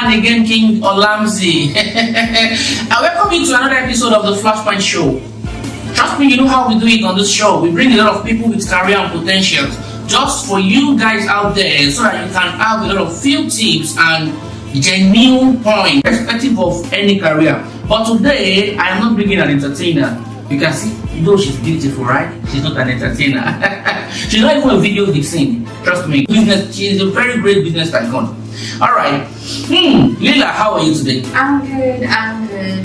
man again, King Olammzzy. I welcome you to another episode of the Flashpoint show. Trust me, you know how we do it on this show. We bring a lot of people with career and potential just for you guys out there so that you can have a lot of few tips and genuine points, irrespective of any career. But today, I am not bringing an entertainer. You can see, though she's beautiful, right? She's not an entertainer. She's not even a video vixen. Trust me. Business. She is a very great business icon. All right. Leelah, how are you today? I'm good.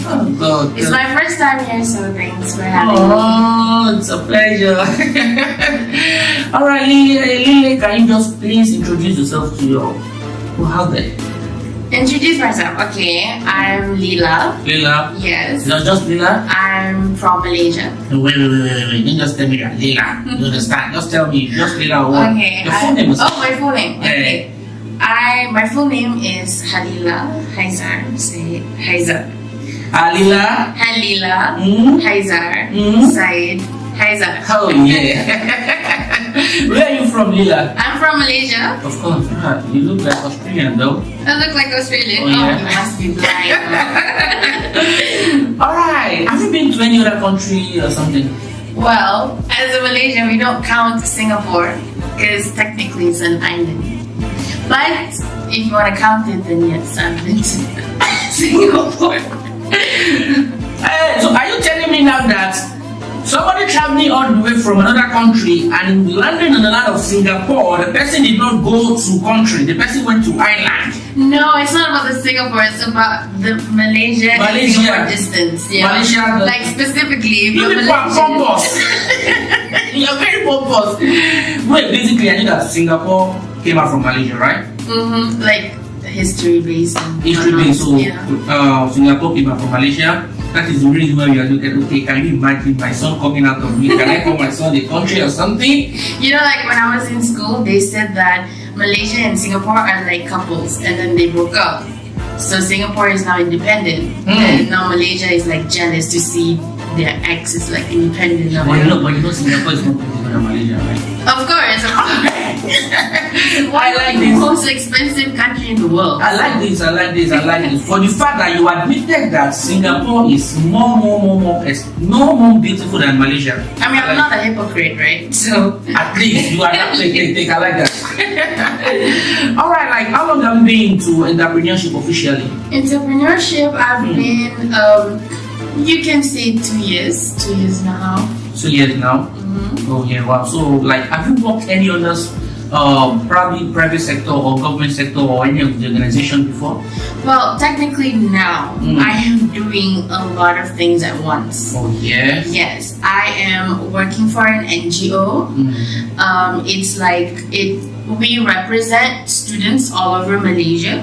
Oh God. It's my first time here, so thanks for having me. Oh, it's a pleasure. All right, Leelah, can you just please introduce yourself to your out there? Introduce myself. Okay, I'm Leelah. Leelah? Yes. Not just Leelah? I'm from Malaysia. Wait. You just tell me that Leelah. You understand? Just tell me. Just Leelah. What? Okay. Your full name is. Oh, my full name. Okay. My full name is Leelah Haizar. Say Haizar. Leelah. Leelah Haizar. Said Haizar. Oh yeah. Where are you from, Leelah? I'm from Malaysia. Of course. You look like Australian though. I look like Australian. Oh, yeah. You must be blind. Alright. Have you been to any other country or something? Well, as a Malaysian, we don't count Singapore because technically it's an island. But if you want to count it, then yes, I've been to Singapore. Hey, so are you telling me now that somebody traveling all the way from another country and landing in the land of Singapore, the person did not go to country, the person went to island? No, it's not about the Singapore, it's about the Malaysia Singapore distance. Yeah. Malaysia. Like specifically, if you you're pompous. You're very pompous. Wait, basically, I think that Singapore came out from Malaysia, right? Mm-hmm. Like history based. History based. So yeah. Singapore came out from Malaysia. That is the reason why you are looking at, okay, can you imagine my son coming out of me? Can I call my son a country or something? You know, like when I was in school, they said that Malaysia and Singapore are like couples and then they broke up. So Singapore is now independent. And now Malaysia is like jealous to see their ex is like independent now. But you know Singapore is not better than Malaysia, right? Of course. I like this. The most expensive country in the world. I like this. For the fact that you admitted that Singapore is more beautiful than Malaysia. I mean, I'm not a hypocrite, right? So at least you are not take. I like that. Alright, like how long have you been into entrepreneurship officially? Entrepreneurship, I've been you can say 2 years. 2 years now. 2 years now? Oh yeah, wow. So like have you worked any others probably private sector or government sector or any of the organization before? Well, technically now I am doing a lot of things at once. Oh yeah? Yes, I am working for an NGO. It's like we represent students all over Malaysia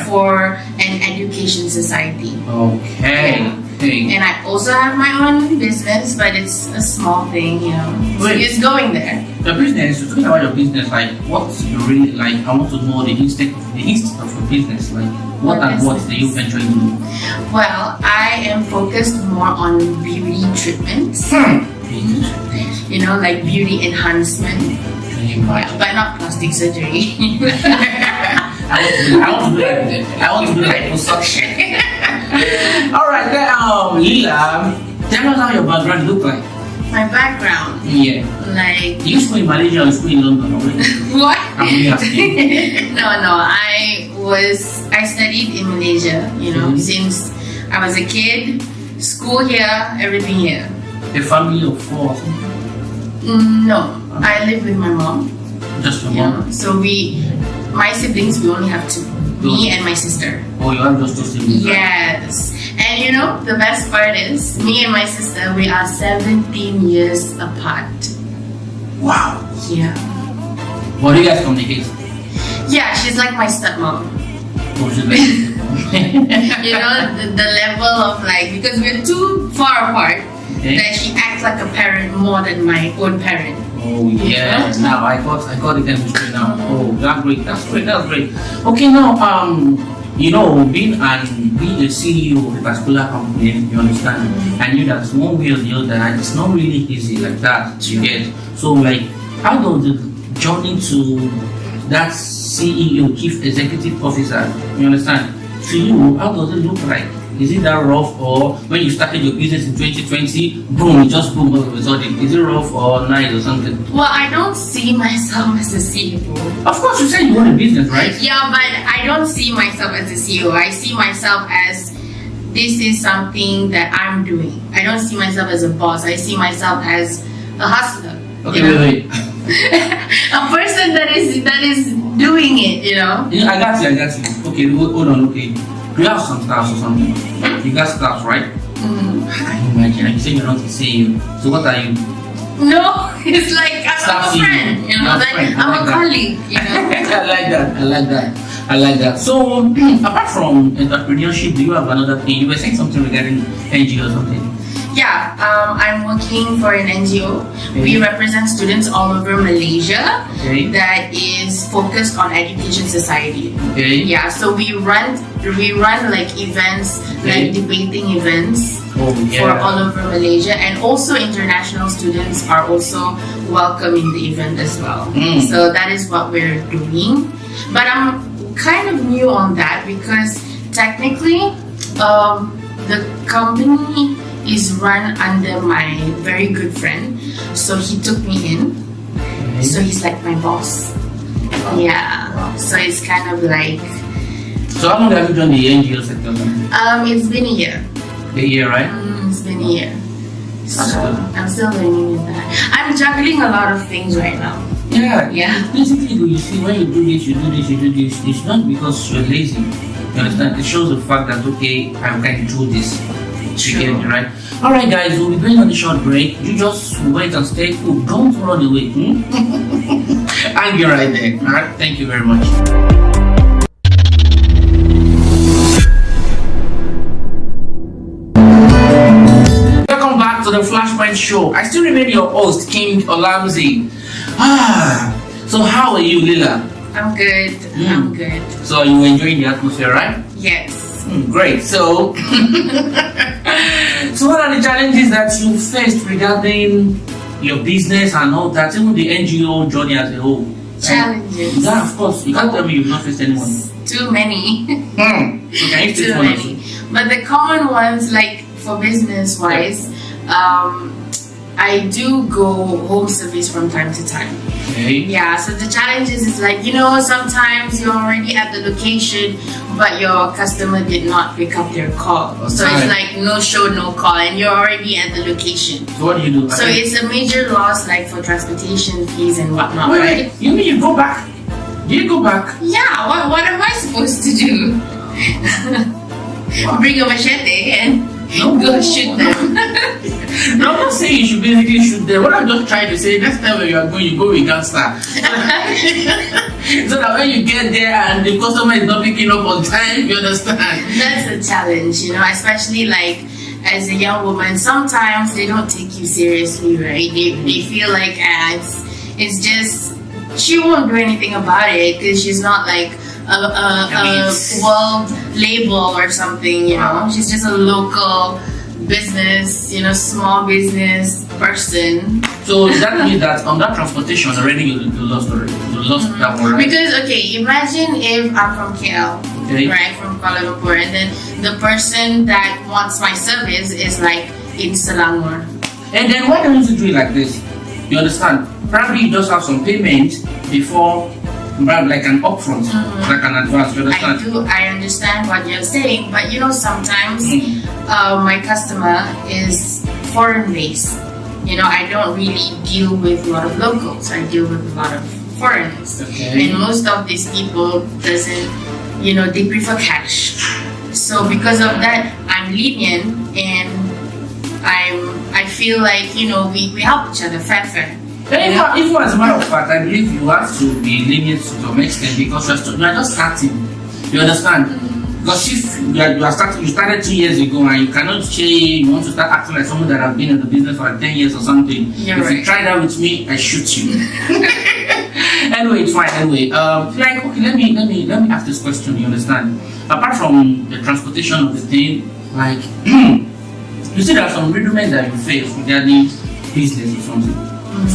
for an education society. Okay. Yeah. And I also have my own business, but it's a small thing, you know. Wait. It's going there. The business, you're talking about your business, like what's you really like? I want to know the instinct of your business, like what do you venture into? Well, I am focused more on beauty treatments. You know, like beauty enhancement. Yeah, but not plastic surgery. I want to do like liposuction. Alright, then Leelah, tell us how your background look like. My background? Yeah. Like... You school in Malaysia or school in London already? What? I'm really asking. No, I studied in Malaysia, you know, since I was a kid. School here, everything here. A family of 4 or something? No, I live with my mom. Just your mom? So my siblings, we only have 2. Me and my sister. Oh, you have just 2 siblings? Yes. And you know, the best part is, me and my sister, we are 17 years apart. Wow. Yeah. What do you guys communicate? Yeah, she's like my stepmom. Oh, she's like... You know, the level of like, because we're too far apart, that she acts like a parent more than my own parent. Oh yeah, now I got the chemistry now. Oh, that's great. Okay, now you know, being a CEO of a particular company, you understand, and you that one way or the other, it's not really easy like that to get. So like, how does the journey to that CEO, Chief Executive Officer, you understand, to you, how does it look like? Is it that rough, or when you started your business in 2020, boom, it just boom all of a sudden? Is it rough or nice or something? Well, I don't see myself as a CEO. Of course, you said you want a business, right? Yeah, but I don't see myself as a CEO. I see myself as this is something that I'm doing. I don't see myself as a boss. I see myself as a hustler. Okay, wait. A person that is doing it, you know. Yeah, I got you. Okay, hold on, okay. You have some staffs or something. You got staffs, right? Mm-hmm. I can imagine. You say you're not the CEO. So what are you? No, it's like I'm a friend, you know. I'm a colleague, you know. I like that. So, apart from entrepreneurship, do you have another thing? You were saying something regarding NGO or something. Yeah, I'm working for an NGO. Okay. We represent students all over Malaysia. Okay. That is focused on Education Society. Okay. Yeah, so we run like events, Okay. like debating events Oh, yeah. for all over Malaysia, and also international students are also welcome in the event as well. So that is what we're doing. But I'm kind of new on that because technically the company is run under my very good friend, so he took me in. Okay. So he's like my boss. Yeah. So it's kind of like So how long have you done the NGO sector? it's been a year. A year, right? It's been a year. That's So good. I'm still learning with that. I'm juggling a lot of things right now. Yeah. Yeah. Basically, you see, when you do this, it's not because you're lazy. You understand? It shows the fact that, okay, I can do this. You get me, right? Alright, guys, we'll be going on a short break. You just wait and stay cool. Don't run away. And you're right there. Alright, thank you very much. Welcome back to the Flashpoint show. I still remain your host, King Olammzzy. So how are you, Leelah? I'm good. I'm good. So you enjoying the atmosphere, right? Yes. Great. So, so what are the challenges that you faced regarding your business and all that, even the NGO journey as a whole? Challenges. Yeah, of course. You can't tell me you've not faced anyone. Too many. So can you Too take one or many. two? But the common ones, like for business wise, I do go home service from time to time. Okay. Yeah, so the challenges is like, you know, sometimes you're already at the location, but your customer did not pick up their call. So Okay. it's like no show, no call, and you're already at the location. So what do you do? So it's a major loss, like for transportation fees and whatnot, wait, right? you mean you go back? Do you go back? Yeah, what am I supposed to do? Bring a machete and go shoot them. No, I'm not saying you should basically shoot them. What I'm just trying to say, next time when you are going, you go with gangster. So that when you get there and the customer is not picking up on time, you understand? That's a challenge, you know, especially like as a young woman, sometimes they don't take you seriously, right? They feel like it's just, she won't do anything about it because she's not like a world label or something, you know. She's just a local business, you know, small business person. So that means that on that transportation already you lost that one, right? Because okay, imagine if I'm from KL, Okay. right, from Kuala Lumpur, and then the person that wants my service is like in Selangor. And then why don't you do it like this? You understand? Probably you just have some payment before, like an upfront, like an advance. You understand? I understand what you're saying, but you know, sometimes my customer is foreign based. You know, I don't really deal with a lot of locals. I deal with a lot of foreigners. Okay. And most of these people doesn't, you know, they prefer cash. So because of that, I'm lenient and I feel like, you know, we help each other fair. And even as a matter of fact, I believe you have to be lenient to some extent because you are just starting. You understand? Because if you started 2 years ago and you cannot say you want to start acting like someone that have been in the business for 10 years or something. You're if right. you try that with me, I shoot you. Anyway, it's fine. Anyway, like okay, let me ask this question. You understand? Apart from the transportation of the thing, like you see, there are some rudiments that you face regarding business or something.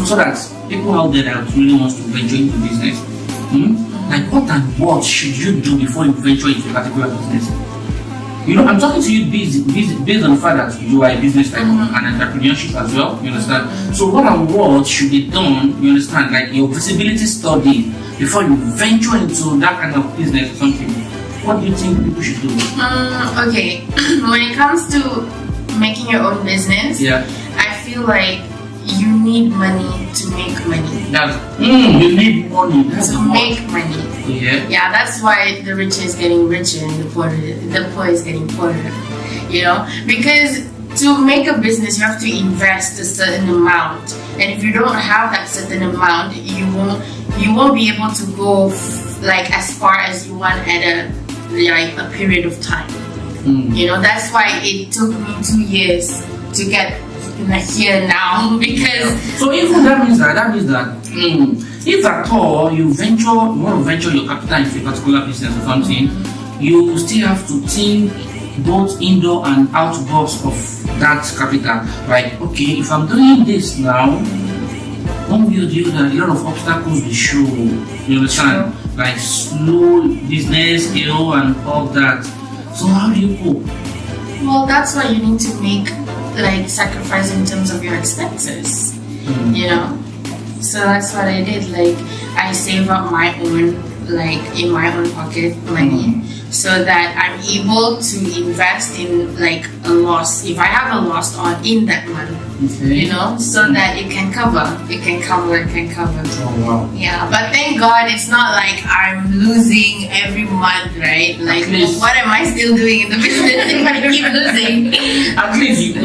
So that people out there that really wants to venture into business, Like what and what should you do before you venture into a particular business? You know, I'm talking to you based on the fact that you are a business type and entrepreneurship as well, you understand? So what and what should be done, you understand, like your visibility study before you venture into that kind of business or something? What do you think people should do? Okay, when it comes to making your own business, I feel like you need money to make money. You need money to make money. Yeah, that's why the rich is getting richer and the poor is getting poorer. You know, because to make a business you have to invest a certain amount, and if you don't have that certain amount, you won't be able to go like as far as you want at a period of time. You know, that's why it took me 2 years to get here now, because so even that means that if at all you want to venture your capital into a particular business or something, you still have to think both indoor and outdoors of that capital. Like, okay, if I'm doing this now, one way or the other, a lot of obstacles will show. You understand? Like slow business scale and all that. So how do you cope? Well, that's why you need to make like sacrifice in terms of your expenses. You know, so that's what I did. Like I save up my own, like in my own pocket money, so that I'm able to invest in like a loss if I have a loss in that month. You know, so that it can cover. Oh wow. Yeah, but thank God it's not like I'm losing every month, right? Like, what am I still doing in the business if I keep losing?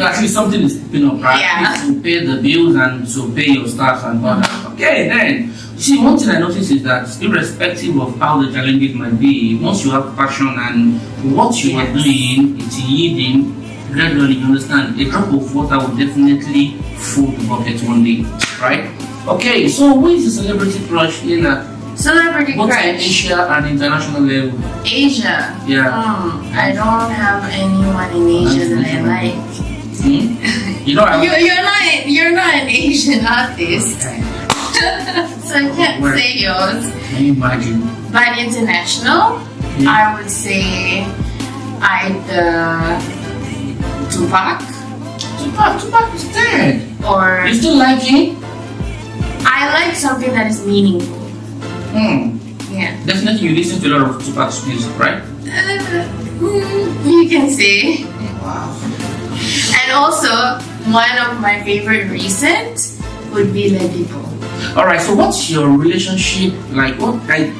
At least something is keeping up, right? At least to pay the bills and to pay your staff and all that. Okay, then. You see, one thing I noticed is that irrespective of how the challenges might be, once you have passion and what you are doing, it's yielding gradually, you understand, a drop of water will definitely fill the bucket one day, right? Okay, so who is the celebrity crush, Leelah? Celebrity both crush? Both Asia and international level. Asia? Yeah. I don't have anyone in Asia that I like. You know, you're not an Asian artist. So I can't say yours. Can you imagine? But international, I would say either Tupac is dead. Or you still like him? I like something that is meaningful. Yeah. Definitely you listen to a lot of Tupac's music, right? You can say. Wow. And also, one of my favorite recent would be Leelah. Alright, so what's your relationship like?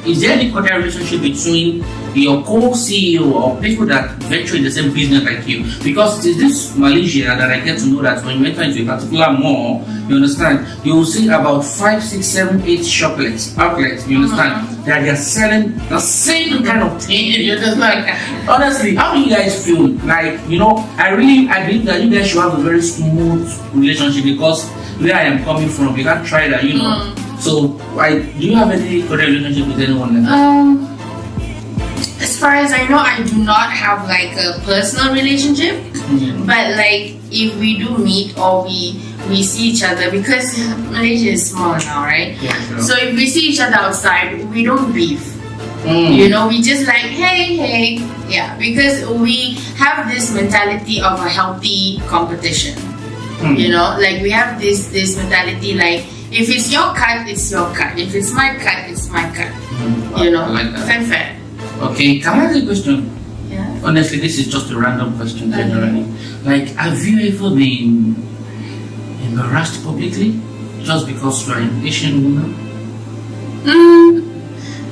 Is there any cordial relationship between your co-CEO or people that venture in the same business like you? Because it is this Malaysia that I get to know that when you enter into a particular mall, you understand, you will see about 5, 6, 7, 8 outlets, you understand, that they are selling the same kind of thing. You understand? Honestly, how do you guys feel? Like, you know, I believe that you guys should have a very smooth relationship, because where I am coming from, you can't try that, you know. So, do you have any cordial relationship with anyone like that? As far as I know, I do not have like a personal relationship. But like, if we do meet or we see each other, because Malaysia is small now, right? Yeah, sure. So if we see each other outside, we don't beef. You know, we just like, hey, yeah, because we have this mentality of a healthy competition. You know, like we have this mentality like, if it's your cut, it's your cut. If it's my cut, it's my cut. You know, like that. fair. Okay, can I ask you a question? Yeah. Honestly, this is just a random question generally. Like, have you ever been embarrassed publicly just because you are an Asian woman?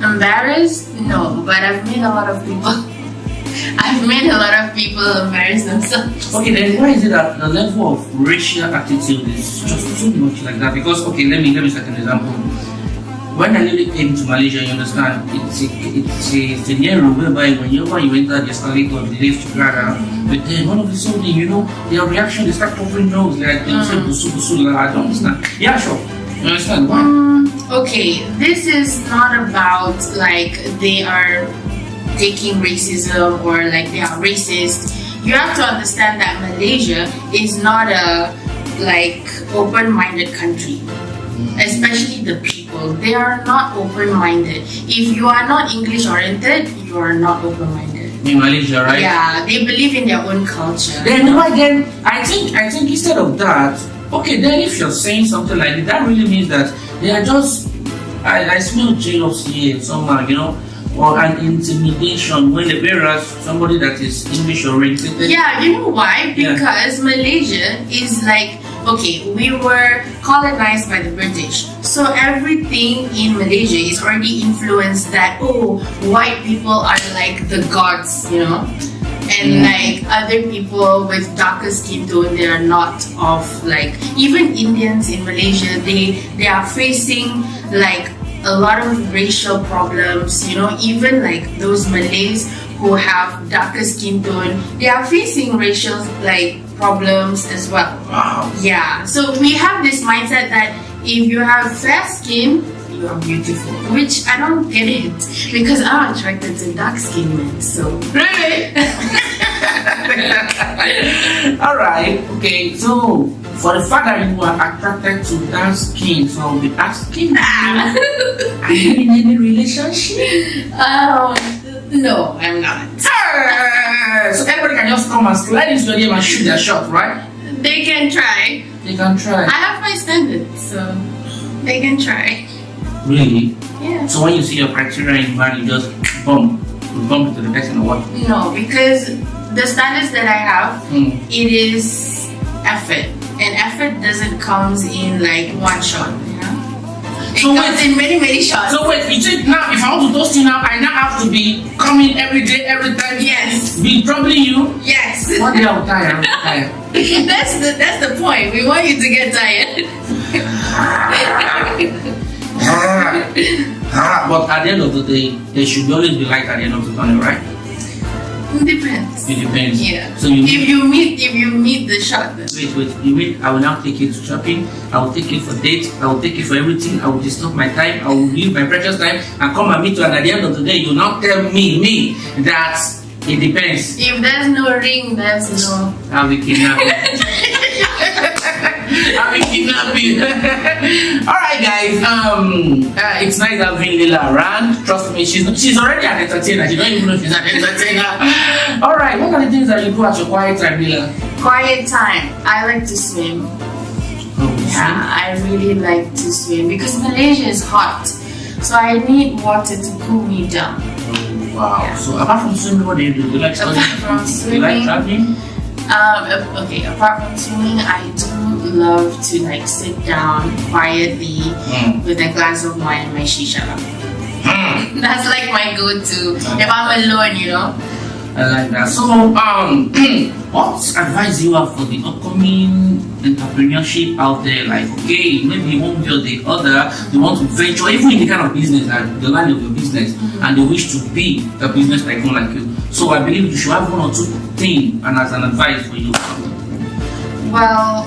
Embarrassed? No, but I've made a lot of people. Embarrass themselves. Okay, then why is it that the level of racial attitude is just so much like that? Because, okay, let me set an example. When I really came to Malaysia, you understand, it's a scenario whereby whenever you enter the escalator, the lift together, but then all of a sudden, you know, their reaction, they start covering nose, like they say, busu, I don't understand. Yeah, sure. You understand why? Okay, this is not about like they are taking racism or like they are racist. You have to understand that Malaysia is not a like open-minded country, especially the people. people, they are not open-minded. If you are not English-oriented, you are not open-minded. In Malaysia, right? Yeah, they believe in their own culture. Then I think instead of that, okay, then if you're saying something like that really means that they are just I smell jealousy here somehow, you know, or an intimidation when whereas somebody that is English oriented. Yeah, you know why? Because Malaysia is like, okay, we were colonized by the British, so everything in Malaysia is already influenced that, oh, white people are like the gods, you know, and like other people with darker skin tone, they are not of like, even Indians in Malaysia, they are facing like a lot of racial problems, you know, even like those Malays who have darker skin tone, they are facing racial like problems as well. Wow. Yeah, so we have this mindset that if you have fair skin, you are beautiful, which I don't get it because I'm attracted to dark skin men. So Really? Alright, okay, so for the fact that you are attracted to dark skin, so I'll be asking you, are you in any relationship? no, I'm not. So everybody can just come and slide into your game and shoot their shot, right? They can try. They can try. I have my standards, so they can try. Really? Yeah. So when you see your criteria in man, you just bump into the person or what? No, because the standards that I have, it is effort, and effort doesn't comes in like one shot, you know. It comes in many shots. So wait, you think now if I want to toast you now, I now have to be coming every day, every time? Yes. Be troubling you? Yes. One day I'm tired. That's the point. We want you to get tired. But at the end of the day, there should always be light at the end of the tunnel, right? It depends. It depends. Yeah. So if you meet the shot. Wait, you wait, I will now take you to shopping, I will take you for dates, I will take you for everything, I will disturb my time, I will leave my precious time and come and meet you, and at the end of the day you will not tell me that it depends. If there's no ring, there's no... I'll be kidnapping. I'll be kidnapping. Alright guys, it's nice having Leelah around. Trust me, she's already an entertainer. She don't even know if she's an entertainer. Alright, what are the things that you do at your quiet time, Leelah? Quiet time. I like to swim. Yeah, I really like to swim because Malaysia is hot. So I need water to cool me down. Oh, wow. Yeah. So apart from swimming, what do you do? Do you like studying? Apart from swimming, you like traveling? Okay, apart from swimming, I do love to like sit down quietly with a glass of wine and my shisha. That's like my go-to if I'm alone, you know. I like that. So, what advice do you have for the upcoming entrepreneurship out there? Like, okay, maybe one way or the other, they want to venture, even in the kind of business, the line of your business, and they wish to be a business tycoon like you. So, I believe you should have one or two things and as an advice for you. Well,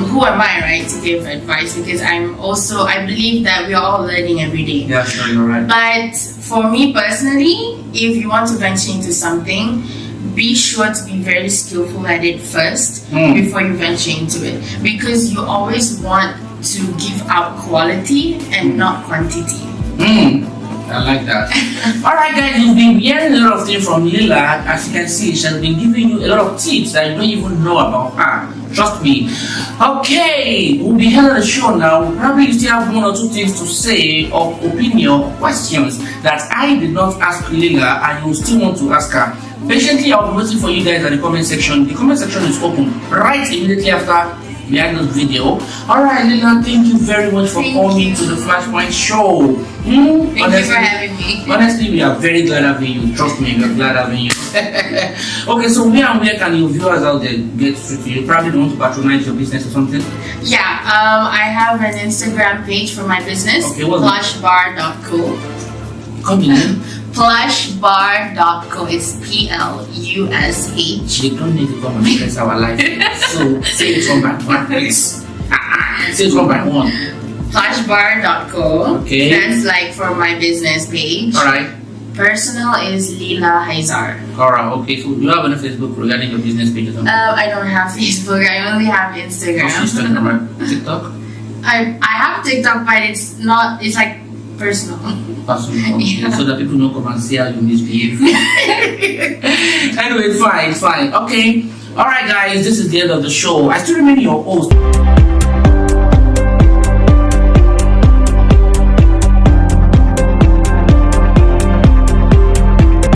who am I, right, to give advice? Because I believe that we are all learning every day. Yeah, sure, you're right. But for me personally, if you want to venture into something, be sure to be very skillful at it first before you venture into it. Because you always want to give out quality and not quantity. I like that. Alright guys, you've been hearing a lot of things from Leelah. As you can see, she has been giving you a lot of tips that you don't even know about her. Trust me. Okay, we'll be here on the show now. We'll probably still have one or two things to say or opinion or questions that I did not ask Leelah and you still want to ask her. Patiently, I'll be waiting for you guys at the comment section. The comment section is open right immediately after behind this video. Alright, Leelah, thank you very much for coming to the Flashpoint show. Thank you for having me. Honestly, we are very glad having you. Trust me, we are glad having you. Okay, so where can your viewers out there get through to you? Probably don't want to patronize your business or something. Yeah, I have an Instagram page for my business. Okay, what's plushbar.co. Come in. Plushbar.co. It's PLUSH. They don't need to come and stress our life. So say it one by one, please. Say it one by one. Plushbar.co. Okay. That's like for my business page. Alright. Personal is Leelah Haizar. Alright, okay. So do you have any Facebook regarding your business page or something? I don't have Facebook. I only have Instagram. Instagram, right? TikTok? I have TikTok, but it's not. It's like personal. Personal, Yeah. so that people don't come and see how you misbehave. Anyway, it's fine. Okay. All right, guys. This is the end of the show. I still remain your host.